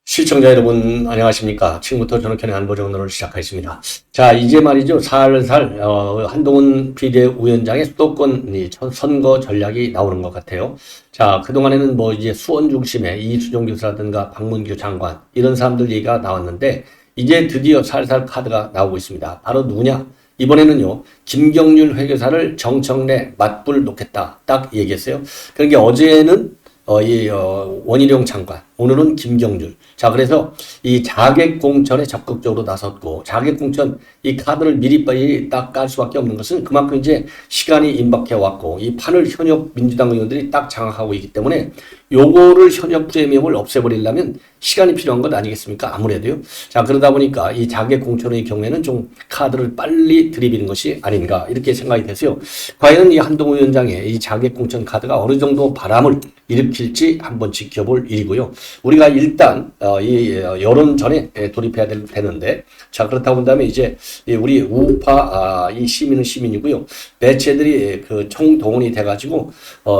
시청자 여러분 안녕하십니까. 지금부터 전학현의 안보정론을 시작하겠습니다. 자, 이제 말이죠. 살살 한동훈 비대위원장의 수도권 선거 전략이 나오는 것 같아요. 자, 그동안에는 뭐 이제 수원 중심의 이수정 교수라든가 박문규 장관 이런 사람들 얘기가 나왔는데 이제 드디어 살살 카드가 나오고 있습니다. 바로 누구냐? 이번에는요, 김경률 회계사를 정청래 맞불 놓겠다. 딱 얘기했어요. 그러니까 어제는 원희룡 장관, 오늘은 김경률. 자, 그래서 이 자객공천에 적극적으로 나섰고, 자객공천 이 카드를 미리 빨리 딱 깔 수밖에 없는 것은 그만큼 이제 시간이 임박해 왔고, 이 판을 현역 민주당 의원들이 딱 장악하고 있기 때문에 요거를 현역 프리미엄을 없애버리려면 시간이 필요한 것 아니겠습니까? 아무래도요. 자, 그러다 보니까 이 자객공천의 경우에는 좀 카드를 빨리 들이비는 것이 아닌가, 이렇게 생각이 돼서요. 과연 이 한동훈 위원장의 이 자객공천 카드가 어느 정도 바람을 일으킬지 한번 지켜볼 일이고요. 우리가 일단 이 여론전에 돌입해야 되는데, 자, 그렇다고 본다면 이제 우리 우파 이 시민은 시민이고요. 매체들이 그 총동원이 돼가지고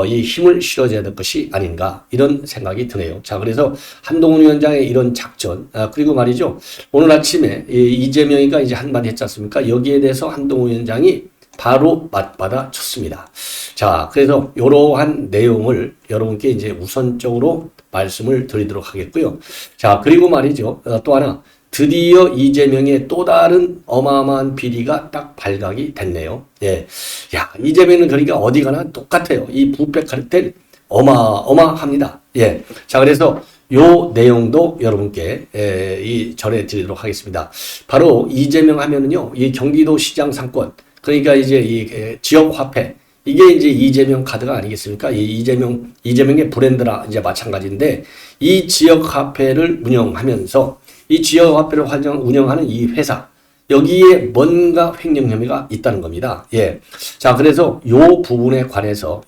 이 힘을 실어줘야 될 것이 아닌가, 이런 생각이 드네요. 자, 그래서 한동훈 위원장의 이런 작전, 그리고 말이죠. 오늘 아침에 이재명이가 이제 한마디 했지 않습니까? 여기에 대해서 한동훈 위원장이 바로 맞받아 쳤습니다. 자, 그래서 이러한 내용을 여러분께 이제 우선적으로 말씀을 드리도록 하겠고요. 자, 그리고 말이죠. 또 하나, 드디어 이재명의 또 다른 어마어마한 비리가 딱 발각이 됐네요. 예. 야, 이재명은 그러니까 어디 가나 똑같아요. 이 부패 카르텔 어마어마합니다. 예. 자, 그래서 요 내용도 여러분께 전해드리도록 하겠습니다. 바로 이재명 하면은요, 이 경기도 시장 상권, 그러니까 이제 이 지역 화폐, 이게 이제 이재명 카드가 아니겠습니까? 이 이재명의 브랜드라 이제 마찬가지인데, 이 지역 화폐를 운영하면서 이 지역 화폐를 운영하는 이 회사, 여기에 뭔가 횡령 혐의가 있다는 겁니다. 예. 자, 그래서 요 부분에 관해서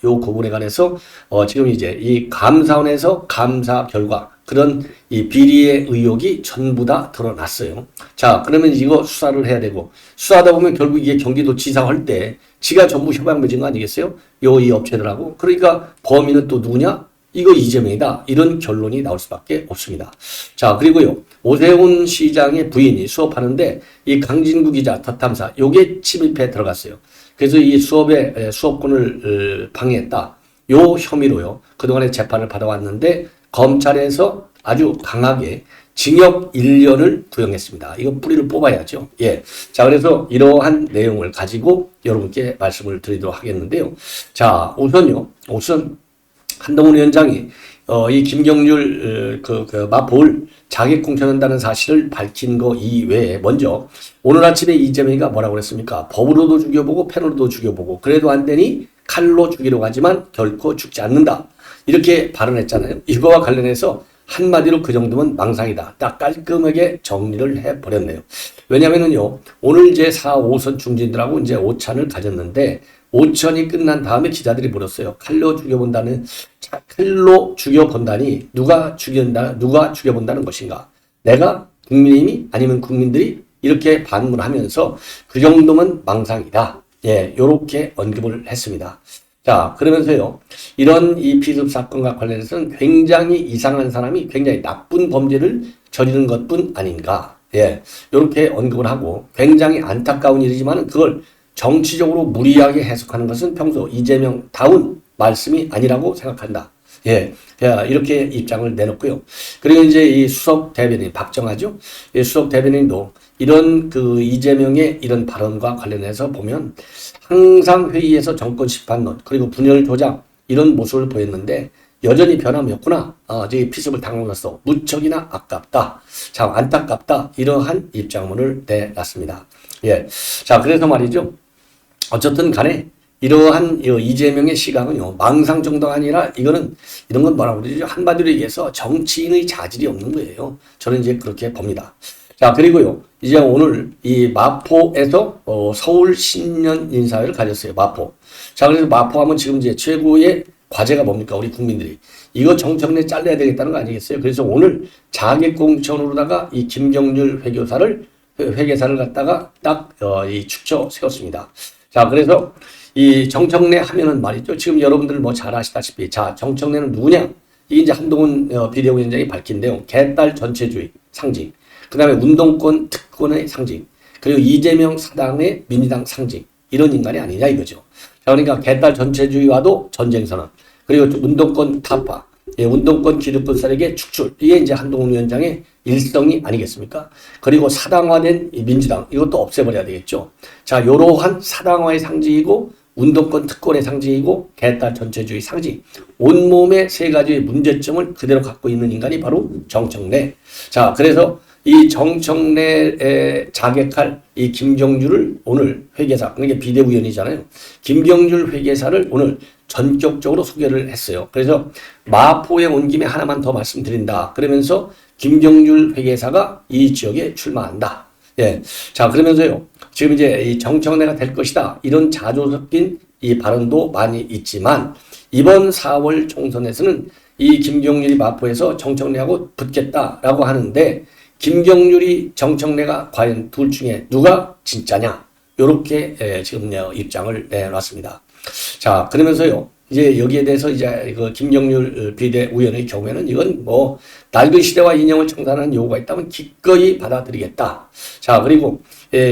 지금 이제 이 감사원에서 감사 결과, 그런 이 비리의 의혹이 전부 다 드러났어요. 자, 그러면 이거 수사를 해야 되고, 수사하다 보면 결국 이게 경기도 지사 할 때 지가 전부 협약맺은 거 아니겠어요? 이 업체들하고. 그러니까 범인은 또 누구냐? 이거 이재명이다. 이런 결론이 나올 수밖에 없습니다. 자, 그리고요, 오세훈 시장의 부인이 수업하는데 이 강진구 기자 덧탐사, 요게 침입해 들어갔어요. 그래서 이 수업권을 방해했다. 요 혐의로요, 그동안에 재판을 받아왔는데 검찰에서 아주 강하게 징역 1년을 구형했습니다. 이거 뿌리를 뽑아야죠. 예. 자, 그래서 이러한 내용을 가지고 여러분께 말씀을 드리도록 하겠는데요. 자, 우선 한동훈 위원장이 이 김경률 마포를 자객공천한다는 사실을 밝힌 거 이외에, 먼저 오늘 아침에 이재명이가 뭐라고 그랬습니까? 법으로도 죽여보고 펜으로도 죽여보고 그래도 안 되니 칼로 죽이려고 하지만 결코 죽지 않는다, 이렇게 발언했잖아요. 이거와 관련해서 한마디로 그 정도면 망상이다, 딱 깔끔하게 정리를 해버렸네요. 왜냐면은요, 오늘 이제 4, 5선 중진들하고 이제 오찬을 가졌는데, 오찬이 끝난 다음에 기자들이 물었어요. 칼로 죽여본다니 누가 죽여본다는 것인가? 내가, 국민의힘이, 아니면 국민들이? 이렇게 반문하면서 그 정도면 망상이다. 예, 요렇게 언급을 했습니다. 자, 그러면서요, 이런 이 피습 사건과 관련해서는 굉장히 이상한 사람이 굉장히 나쁜 범죄를 저지른 것뿐 아닌가. 예, 요렇게 언급을 하고, 굉장히 안타까운 일이지만 그걸 정치적으로 무리하게 해석하는 것은 평소 이재명다운 말씀이 아니라고 생각한다. 예, 이렇게 입장을 내놓고요. 그리고 이제 이 수석 대변인 박정하죠. 이 수석 대변인도 이런 이재명의 이런 발언과 관련해서 보면 항상 회의에서 정권 심판론, 그리고 분열 조작, 이런 모습을 보였는데 여전히 변함이 없구나. 이제 피습을 당하면서 무척이나 아깝다, 참 안타깝다, 이러한 입장문을 내놨습니다. 예, 자, 그래서 말이죠. 어쨌든 간에 이러한 이재명의 시각은요, 망상 정도가 아니라 이런 건 뭐라고 그러죠? 한마디로 얘기해서 정치인의 자질이 없는 거예요. 저는 이제 그렇게 봅니다. 자, 그리고요, 이제 오늘 이 마포에서 서울 신년 인사회를 가졌어요. 마포. 자, 그래서 마포하면 지금 이제 최고의 과제가 뭡니까? 우리 국민들이. 이거 정청래 잘라야 되겠다는 거 아니겠어요? 그래서 오늘 자객공천으로다가 이 김경률 회계사를 갖다가 이 축쳐 세웠습니다. 자, 그래서 이 정청래 하면은 말이죠. 지금 여러분들 뭐 잘 아시다시피, 자, 정청래는 누구냐? 이게 이제 한동훈 비대위원장이 밝힌데요. 개딸 전체주의 상징. 그 다음에 운동권 특권의 상징. 그리고 이재명 사당의 민주당 상징. 이런 인간이 아니냐 이거죠. 자, 그러니까 개딸 전체주의와도 전쟁선언. 그리고 운동권 타파. 예, 운동권 기득권세력의 축출. 이게 이제 한동훈 위원장의 일성이 아니겠습니까? 그리고 사당화된 민주당. 이것도 없애버려야 되겠죠. 자, 요러한 사당화의 상징이고 운동권 특권의 상징이고 개딸 전체주의 상징. 온몸의 세 가지의 문제점을 그대로 갖고 있는 인간이 바로 정청래. 자, 그래서 이 정청래에 자객할 이 김경률을 오늘 회계사, 그러니까 비대위원이잖아요. 김경률 회계사를 오늘 전격적으로 소개를 했어요. 그래서 마포에 온 김에 하나만 더 말씀드린다. 그러면서 김경률 회계사가 이 지역에 출마한다. 예. 자, 그러면서요. 지금 이제 이 정청래가 될 것이다. 이런 자조 섞인 이 발언도 많이 있지만 이번 4월 총선에서는 이 김경률이 마포에서 정청래하고 붙겠다라고 하는데 김경률이 정청래가 과연 둘 중에 누가 진짜냐? 요렇게 지금 입장을 내놨습니다. 자, 그러면서요. 이제 여기에 대해서 이제 그 김경률 비대위원의 경우에는 이건 뭐 낡은 시대와 인형을 청산하는 요구가 있다면 기꺼이 받아들이겠다. 자, 그리고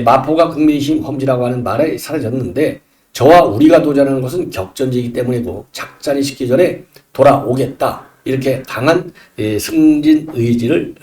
마포가 국민의힘 험지라고 하는 말이 사라졌는데 저와 우리가 도전하는 것은 격전지이기 때문이고 작전이 식기 전에 돌아오겠다. 이렇게 강한 승리 의지를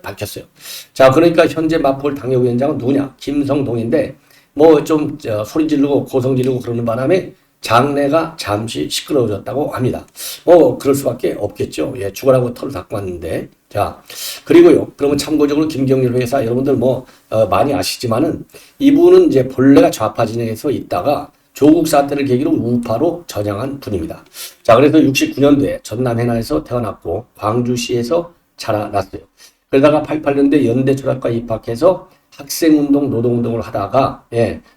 밝혔어요. 자, 그러니까 현재 마포 당협위원장은 누구냐? 김성동인데 뭐 좀 소리 지르고 고성 지르고 그러는 바람에 장래가 잠시 시끄러워졌다고 합니다. 뭐 그럴 수밖에 없겠죠. 예, 죽으라고 털을 닦고 왔는데. 자, 그리고요. 그러면 참고적으로 김경률 회계사 여러분들 뭐 많이 아시지만은 이분은 이제 본래가 좌파 진영에서 있다가 조국 사태를 계기로 우파로 전향한 분입니다. 자, 그래서 69년도에 전남 해나에서 태어났고 광주시에서 자라났어요. 그러다가 88년도에 연대 철학과에 입학해서 학생운동, 노동운동을 하다가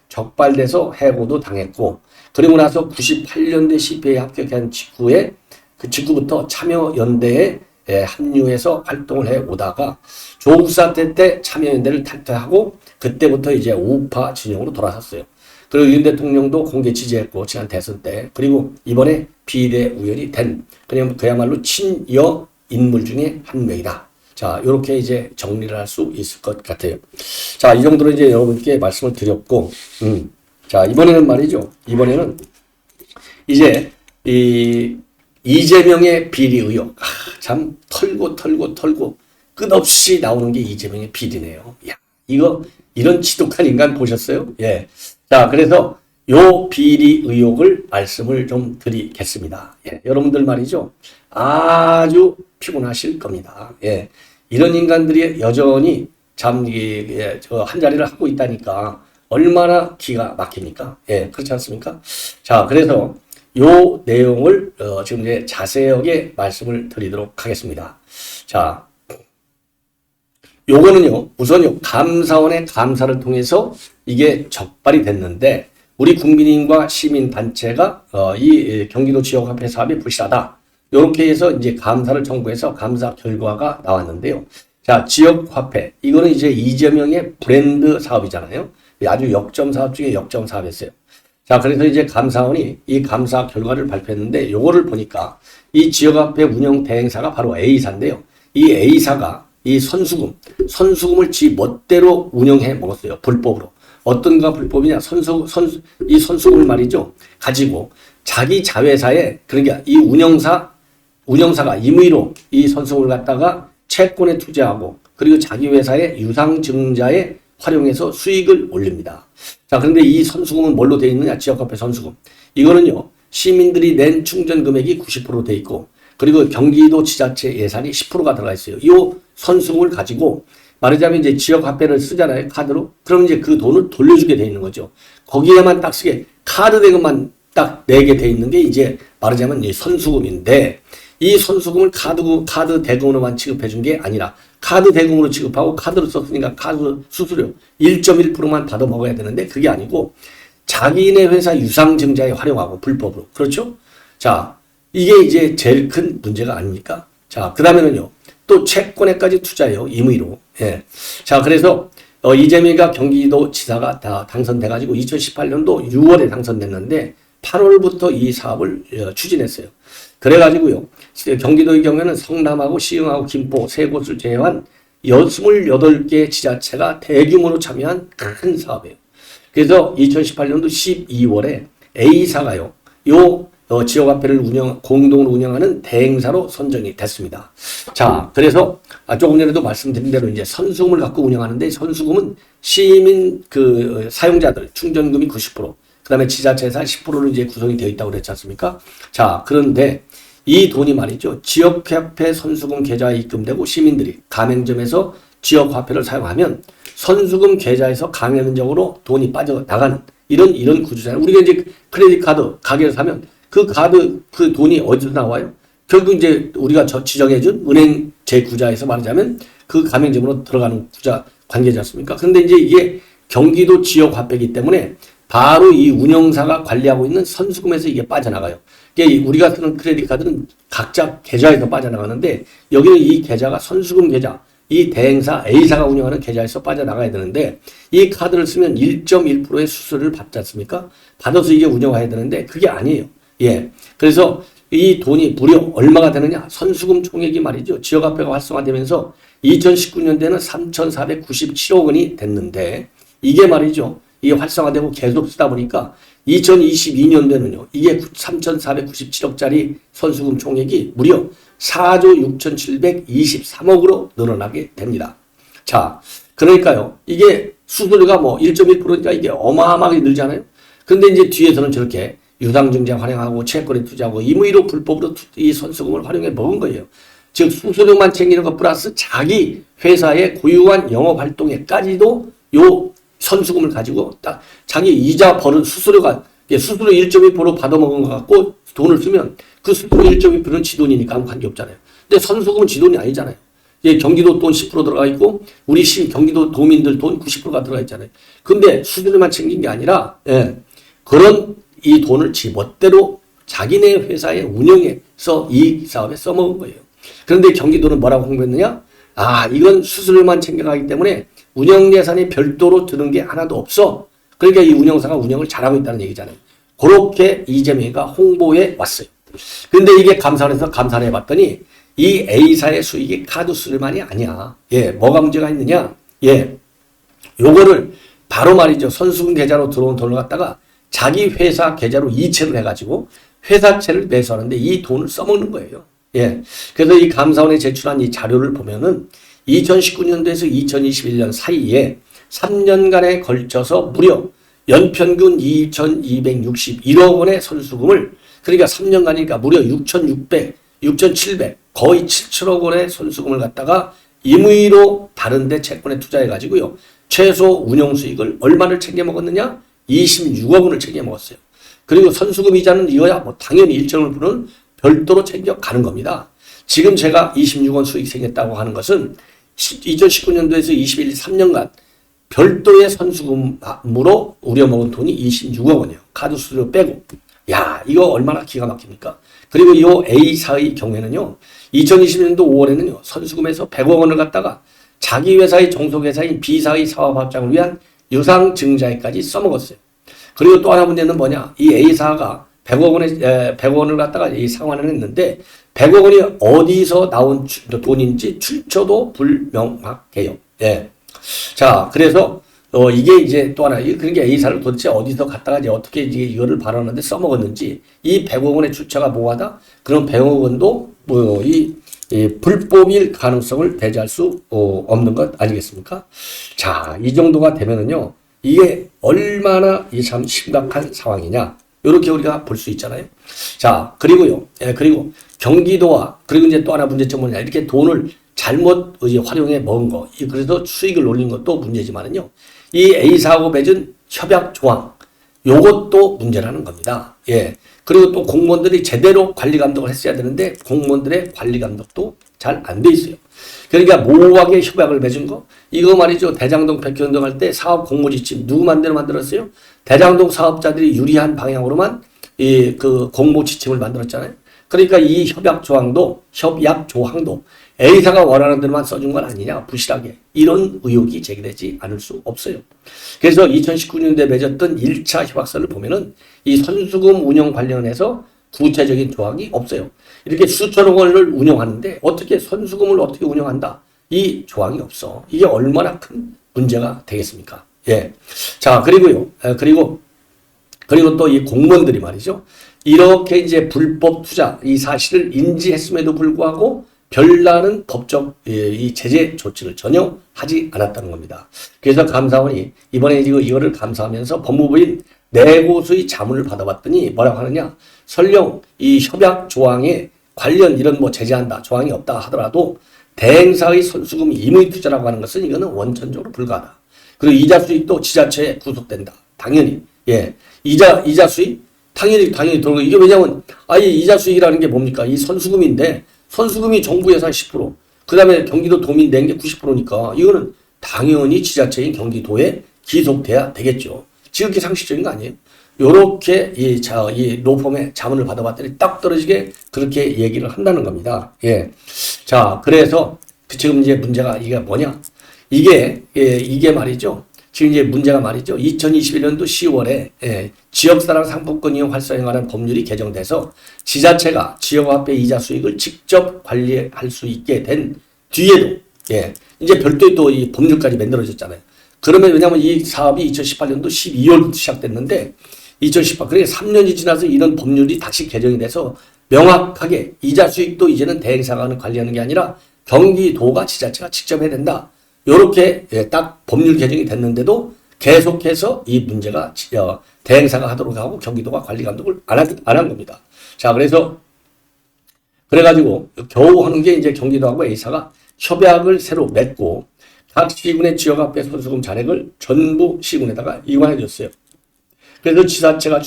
적발돼서 해고도 당했고 그리고 나서 98년도에 CPA에 합격한 직후에 그 직후부터 참여연대에 합류해서 활동을 해오다가 조국 사태 때 참여연대를 탈퇴하고 그때부터 이제 우파 진영으로 돌아섰어요. 그리고 윤 대통령도 공개 지지했고 지난 대선 때 그리고 이번에 비대위원이 된 그냥 그야말로 친여 인물 중에 한 명이다. 자, 요렇게 이제 정리를 할 수 있을 것 같아요. 자, 이 정도로 이제 여러분께 말씀을 드렸고, 자, 이번에는 말이죠. 이번에는 이제 이재명의 비리 의혹. 참 털고 끝없이 나오는 게 이재명의 비리네요. 야, 이런 지독한 인간 보셨어요? 예. 자, 그래서 요 비리 의혹을 말씀을 좀 드리겠습니다. 예. 여러분들 말이죠. 아주 피곤하실 겁니다. 예. 이런 인간들이 여전히 참, 한 자리를 하고 있다니까 얼마나 기가 막힙니까? 예, 그렇지 않습니까? 자, 그래서 요 내용을 지금 이제 자세하게 말씀을 드리도록 하겠습니다. 자, 요거는요, 우선요, 감사원의 감사를 통해서 이게 적발이 됐는데, 우리 국민인과 시민단체가, 이 경기도 지역화폐 사업이 부실하다. 요렇게 해서 이제 감사를 청구해서 감사 결과가 나왔는데요. 자, 지역화폐. 이거는 이제 이재명의 브랜드 사업이잖아요. 아주 역점 사업 중에 역점 사업이었어요. 자, 그래서 이제 감사원이 이 감사 결과를 발표했는데, 요거를 보니까 이 지역화폐 운영 대행사가 바로 A사인데요. 이 A사가 이 선수금을 지 멋대로 운영해 먹었어요. 불법으로. 어떤가 불법이냐? 이 선수금을 말이죠. 가지고 자기 자회사에, 그러니까 이 운영사가 임의로 이 선수금을 갖다가 채권에 투자하고 그리고 자기 회사의 유상증자에 활용해서 수익을 올립니다. 자, 그런데 이 선수금은 뭘로 되어 있느냐? 지역화폐 선수금. 이거는요, 시민들이 낸 충전 금액이 90% 되어 있고 그리고 경기도 지자체 예산이 10%가 들어가 있어요. 이 선수금을 가지고 말하자면 이제 지역화폐를 쓰잖아요. 카드로. 그럼 이제 그 돈을 돌려주게 돼 있는 거죠. 거기에만 딱 쓰게 카드 대금만 딱 내게 돼 있는 게 이제 말하자면 이 선수금인데 이 선수금을 카드 대금으로만 취급해 준 게 아니라 카드 대금으로 취급하고 카드로 썼으니까 카드 수수료 1.1%만 받아 먹어야 되는데 그게 아니고 자기네 회사 유상증자에 활용하고 불법으로. 그렇죠? 자, 이게 이제 제일 큰 문제가 아닙니까? 자, 그 다음에는요. 또 채권에까지 투자해요. 임의로. 예. 자, 그래서 이재명이가 경기도지사가 다 당선돼가지고 2018년도 6월에 당선됐는데 8월부터 이 사업을 추진했어요. 그래가지고요. 경기도의 경우에는 성남하고 시흥하고 김포 세 곳을 제외한 28개 지자체가 대규모로 참여한 큰 사업이에요. 그래서 2018년도 12월에 A사가요. 지역화폐를 공동으로 운영하는 대행사로 선정이 됐습니다. 자, 그래서 조금 전에도 말씀드린 대로 이제 선수금을 갖고 운영하는데 선수금은 시민 사용자들 충전금이 90%, 그 다음에 지자체에서 10%로 이제 구성이 되어 있다고 그랬지 않습니까? 자, 그런데 이 돈이 말이죠. 지역화폐 선수금 계좌에 입금되고 시민들이 가맹점에서 지역화폐를 사용하면 선수금 계좌에서 가맹적으로 돈이 빠져나가는 이런 구조잖아요. 우리가 이제 크레딧 카드 가게에서 사면 그 돈이 어디서 나와요? 결국 이제 우리가 지정해준 은행 제구자에서 말하자면 그 가맹점으로 들어가는 구자 관계지 않습니까? 그런데 이제 이게 경기도 지역 화폐이기 때문에 바로 이 운영사가 관리하고 있는 선수금에서 이게 빠져나가요. 이게 우리가 쓰는 크레딧 카드는 각자 계좌에서 빠져나가는데 여기는 이 계좌가 선수금 계좌, 이 대행사 A사가 운영하는 계좌에서 빠져나가야 되는데 이 카드를 쓰면 1.1%의 수수료를 받지 않습니까? 받아서 이게 운영해야 되는데 그게 아니에요. 예. 그래서 이 돈이 무려 얼마가 되느냐? 선수금 총액이 말이죠. 지역화폐가 활성화되면서 2019년대는 3,497억 원이 됐는데 이게 말이죠. 이게 활성화되고 계속 쓰다 보니까 2022년도에는요. 이게 3,497억짜리 선수금 총액이 무려 4조 6,723억으로 늘어나게 됩니다. 자, 그러니까요. 이게 수수료가 1.1%니까 이게 어마어마하게 늘잖아요. 근데 이제 뒤에서는 저렇게 유상증자 활용하고 채권에 투자하고 임의로 불법으로 이 선수금을 활용해 먹은 거예요. 즉 수수료만 챙기는 것 플러스 자기 회사의 고유한 영업활동에까지도 요 선수금을 가지고 딱 자기 이자 버는 수수료 1.2% 받아먹은 것 같고 돈을 쓰면 그 수수료 1.2%는 지 돈이니까 아무 관계없잖아요. 근데 선수금은 지 돈이 아니잖아요. 경기도 돈 10% 들어가 있고 우리 경기도 도민들 돈 90%가 들어가 있잖아요. 근데 수수료만 챙긴 게 아니라 그런 이 돈을 지 멋대로 자기네 회사의 운영에서 이 사업에 써먹은 거예요. 그런데 경기도는 뭐라고 홍보했느냐? 이건 수수료만 챙겨가기 때문에 운영 예산이 별도로 드는 게 하나도 없어. 그러니까 이 운영사가 운영을 잘하고 있다는 얘기잖아요. 그렇게 이재명이가 홍보해 왔어요. 근데 이게 감사원에서 감사를 해봤더니 이 A사의 수익이 카드 수수료만이 아니야. 뭐가 문제가 있느냐? 요거를 바로 말이죠. 선수금 계좌로 들어온 돈을 갖다가 자기 회사 계좌로 이체를 해가지고 회사채를 매수하는데 이 돈을 써먹는 거예요. 그래서 이 감사원에 제출한 이 자료를 보면은 2019년도에서 2021년 사이에 3년간에 걸쳐서 무려 연평균 2,261억 원의 선수금을 그러니까 3년간이니까 무려 6,700 거의 7천억 원의 선수금을 갖다가 임의로 다른데 채권에 투자해가지고요. 최소 운용 수익을 얼마를 챙겨 먹었느냐? 26억 원을 챙겨 먹었어요. 그리고 선수금 이자는 이거야 당연히 일정을 부르는 별도로 챙겨 가는 겁니다. 지금 제가 26억 원 수익 생겼다고 하는 것은 2019년도에서 21년 3년간 별도의 선수금으로 우려먹은 돈이 26억 원이에요. 카드 수수료 빼고. 이거 얼마나 기가 막힙니까? 그리고 이 A사의 경우에는요. 2020년도 5월에는요. 선수금에서 100억 원을 갖다가 자기 회사의 종속회사인 B사의 사업 확장을 위한 유상증자에까지 써먹었어요. 그리고 또 하나 문제는 뭐냐? 이 A사가 100억 원을 갖다가 이 상환을 했는데 100억 원이 어디서 나온 돈인지 출처도 불명확해요. 자, 그래서 이게 이제 또 하나 그러니까 A사를 도대체 어디서 갖다가 이제 어떻게 이거를 발언하는데 써먹었는지 이 100억 원의 출처가 뭐하다? 그럼 100억 원도 이 불법일 가능성을 배제할 수 없는 것 아니겠습니까? 자, 이 정도가 되면은요, 이게 얼마나 참 심각한 상황이냐, 이렇게 우리가 볼 수 있잖아요. 자, 그리고요, 그리고 경기도와, 그리고 이제 또 하나 문제점은 뭐냐, 이렇게 돈을 잘못 활용해 먹은 거, 그래서 수익을 올린 것도 문제지만은요, 이 A사하고 맺은 협약 조항, 요것도 문제라는 겁니다. 그리고 또 공무원들이 제대로 관리 감독을 했어야 되는데 공무원들의 관리 감독도 잘 안 돼 있어요. 그러니까 모호하게 협약을 맺은 거, 이거 말이죠. 대장동 백현동 할 때 사업 공모 지침 누구 만들었어요? 대장동 사업자들이 유리한 방향으로만 이 그 공모 지침을 만들었잖아요. 그러니까 이 협약 조항도 A사가 원하는 대로만 써준 건 아니냐, 부실하게. 이런 의혹이 제기되지 않을 수 없어요. 그래서 2019년도에 맺었던 1차 협약서를 보면은 이 선수금 운영 관련해서 구체적인 조항이 없어요. 이렇게 수천억 원을 운영하는데 어떻게 선수금을 어떻게 운영한다? 이 조항이 없어. 이게 얼마나 큰 문제가 되겠습니까? 예. 자, 그리고요. 그리고 또 이 공무원들이 말이죠. 이렇게 이제 불법 투자 이 사실을 인지했음에도 불구하고 별다른 법적 이 제재 조치를 전혀 하지 않았다는 겁니다. 그래서 감사원이 이번에 이거를 감사하면서 법무부인 4곳의 자문을 받아봤더니 뭐라고 하느냐. 설령 이 협약 조항에 관련 이런 뭐 제재한다 조항이 없다 하더라도 대행사의 선수금 임의 투자라고 하는 것은 이거는 원천적으로 불가하다. 그리고 이자 수익도 지자체에 구속된다. 당연히. 예. 이자 수익? 당연히 들어오고, 이게 왜냐면, 이자 수익이라는 게 뭡니까? 이 선수금인데, 선수금이 정부 예산 10%, 그 다음에 경기도 도민 낸 게 90%니까, 이거는 당연히 지자체인 경기도에 기속돼야 되겠죠. 지극히 상식적인 거 아니에요? 요렇게, 이 로펌의 자문을 받아봤더니 딱 떨어지게 그렇게 얘기를 한다는 겁니다. 예. 자, 그래서, 지금 이제 문제가 이게 뭐냐? 이게 말이죠. 지금 이제 문제가 말이죠. 2021년도 10월에 지역사랑 상품권 이용 활성화에 관한 법률이 개정돼서 지자체가 지역화폐 이자 수익을 직접 관리할 수 있게 된 뒤에도 이제 별도의 또 이 법률까지 만들어졌잖아요. 그러면 왜냐하면 이 사업이 2018년도 12월부터 시작됐는데 그러니까 3년이 지나서 이런 법률이 다시 개정이 돼서 명확하게 이자 수익도 이제는 대행사가 관리하는 게 아니라 경기도가 지자체가 직접 해야 된다. 요렇게 딱 법률 개정이 됐는데도 계속해서 이 문제가 대행사가 하도록 하고 경기도가 관리 감독을 안 한 겁니다. 자, 그래가지고 겨우 하는 게 이제 경기도하고 A사가 협약을 새로 맺고 각 시군의 지역화폐 선수금 잔액을 전부 시군에다가 이관해 줬어요. 그래서 지자체가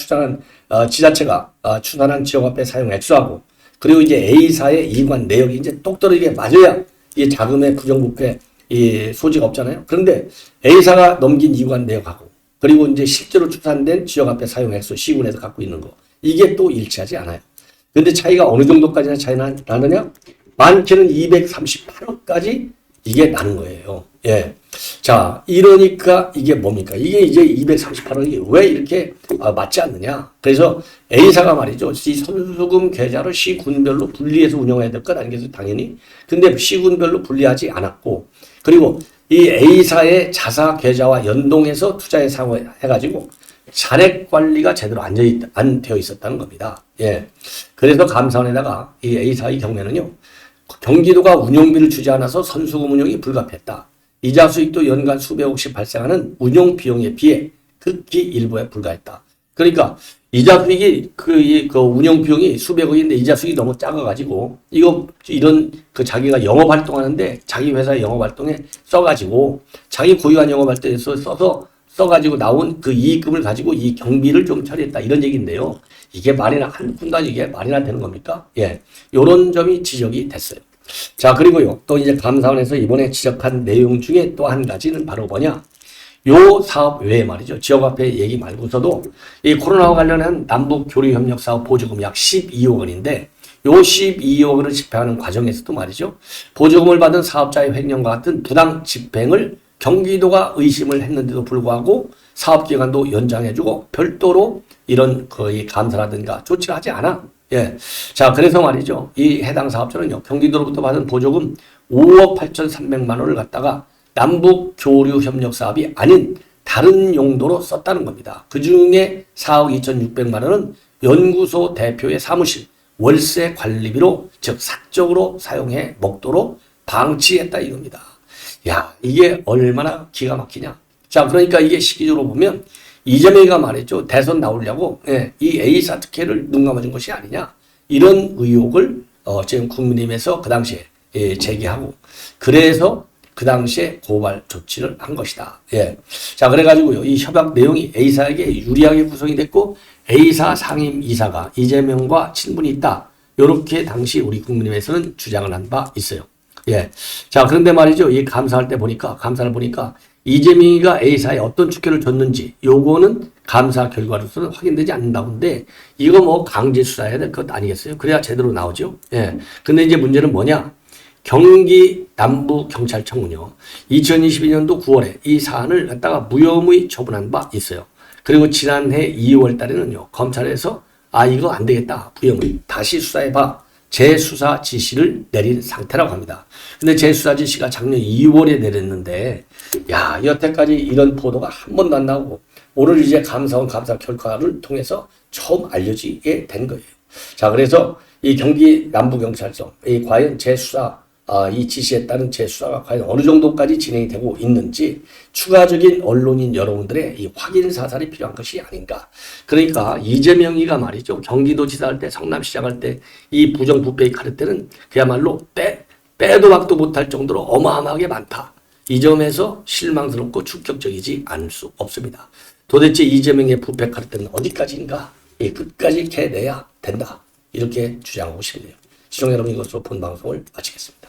추산한 지역화폐 사용 액수하고 그리고 이제 A사의 이관 내역이 이제 똑떨어지게 맞아야 이 자금의 부정부패 이 소지가 없잖아요. 그런데 A사가 넘긴 이관 내역하고 그리고 이제 실제로 추산된 지역화폐 사용 액수 시군에서 갖고 있는 거 이게 또 일치하지 않아요. 그런데 차이가 어느 정도까지나 차이가 나느냐? 많게는 238억까지 이게 나는 거예요. 예. 자, 이러니까 이게 뭡니까? 이게 이제 238억이 왜 이렇게 맞지 않느냐? 그래서 A사가 말이죠. 이 선수금 계좌를 시군별로 분리해서 운영해야 될 것 아니겠어요? 당연히. 근데 시군별로 분리하지 않았고, 그리고 이 A사의 자사 계좌와 연동해서 투자에 사용해가지고 잔액 관리가 제대로 안 되어 있었다는 겁니다. 예. 그래서 감사원에다가 이 A사의 경우에는요, 경기도가 운영비를 주지 않아서 선수금 운영이 불가피했다. 이자 수익도 연간 수백억씩 발생하는 운영 비용에 비해 극히 일부에 불과했다. 그러니까 이자 수익이 그 운영 비용이 수백억인데 이자 수익이 너무 작아가지고 이런 자기가 영업 활동하는데 자기 회사의 영업 활동에 써가지고 자기 고유한 영업 활동에서 써가지고 나온 그 이익금을 가지고 이 경비를 좀 처리했다 이런 얘기인데요. 이게 한 푼도 이게 말이나 되는 겁니까? 예, 요런 점이 지적이 됐어요. 자, 그리고요 또 이제 감사원에서 이번에 지적한 내용 중에 또 한 가지는 바로 뭐냐? 요 사업 외에 말이죠. 지역화폐 얘기 말고서도 이 코로나와 관련한 남북교류협력사업 보조금 약 12억 원인데 요 12억 원을 집행하는 과정에서도 말이죠. 보조금을 받은 사업자의 횡령과 같은 부당 집행을 경기도가 의심을 했는데도 불구하고 사업기간도 연장해주고 별도로 이런 거의 감사라든가 조치를 하지 않아. 예. 자, 그래서 말이죠. 이 해당 사업자는요, 경기도로부터 받은 보조금 5억 8,300만 원을 갖다가 남북 교류 협력 사업이 아닌 다른 용도로 썼다는 겁니다. 그 중에 4억 2,600만 원은 연구소 대표의 사무실 월세 관리비로 즉 사적으로 사용해 먹도록 방치했다 이겁니다. 야, 이게 얼마나 기가 막히냐. 자, 그러니까 이게 시기적으로 보면 이재명이가 말했죠. 대선 나오려고 이 A사 특혜를 눈 감아준 것이 아니냐. 이런 의혹을 지금 국민의힘에서 그 당시에 제기하고 그래서 그 당시에 고발 조치를 한 것이다. 예. 자, 그래가지고요. 이 협약 내용이 A사에게 유리하게 구성이 됐고 A사 상임 이사가 이재명과 친분이 있다. 이렇게 당시 우리 국민의힘에서는 주장을 한 바 있어요. 예. 자, 그런데 말이죠. 이 감사를 보니까 이재명이가 A사에 어떤 축표를 줬는지 요거는 감사 결과로서는 확인되지 않는다는데 이거 뭐 강제 수사해야 될 것 아니겠어요? 그래야 제대로 나오죠. 예. 근데 이제 문제는 뭐냐? 경기 남부경찰청은요. 2022년도 9월에 이 사안을 갖다가 무혐의 처분한 바 있어요. 그리고 지난해 2월 달에는요. 검찰에서 이거 안 되겠다. 무혐의. 다시 수사해봐. 재수사 지시를 내린 상태라고 합니다. 근데 재수사 지시가 작년 2월에 내렸는데 여태까지 이런 보도가 한 번도 안 나오고 오늘 이제 감사원 감사 결과를 통해서 처음 알려지게 된 거예요. 자, 그래서 이 경기 남부경찰청 이 과연 재수사 이 지시에 따른 재수사가 과연 어느 정도까지 진행이 되고 있는지 추가적인 언론인 여러분들의 이 확인 사살이 필요한 것이 아닌가. 그러니까 이재명이가 말이죠. 경기도지사 할 때, 성남시장 할 때 이 부정부패 카드 때는 그야말로 빼도 박도 못할 정도로 어마어마하게 많다. 이 점에서 실망스럽고 충격적이지 않을 수 없습니다. 도대체 이재명의 부패 카드 때는 어디까지인가? 끝까지 캐내야 된다. 이렇게 주장하고 싶네요. 시청자 여러분, 이것으로 본 방송을 마치겠습니다.